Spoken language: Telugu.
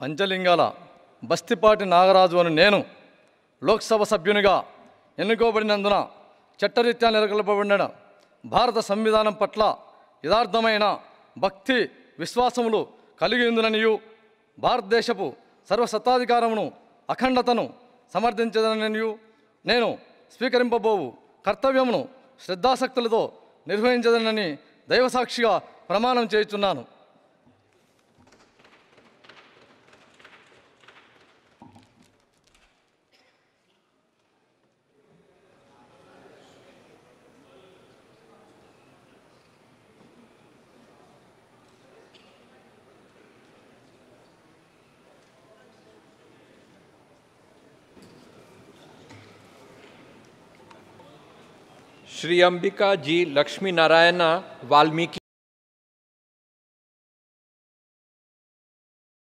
పంచలింగాల బస్తిపాటి నాగరాజు అని నేను లోక్సభ సభ్యునిగా ఎన్నుకోబడినందున చట్టరీత్యా నెలకొల్పబడిన భారత సంవిధానం పట్ల యథార్థమైన భక్తి విశ్వాసములు కలిగి ఉందననియు భారతదేశపు సర్వసత్తాధికారమును అఖండతను సమర్థించదననియు నేను స్వీకరింపబోవు కర్తవ్యమును శ్రద్ధాసక్తులతో నిర్వహించదనని దైవసాక్షిగా ప్రమాణం చేయుచున్నాను. श्री अंबिका जी लक्ष्मी नारायण वाल्मीकि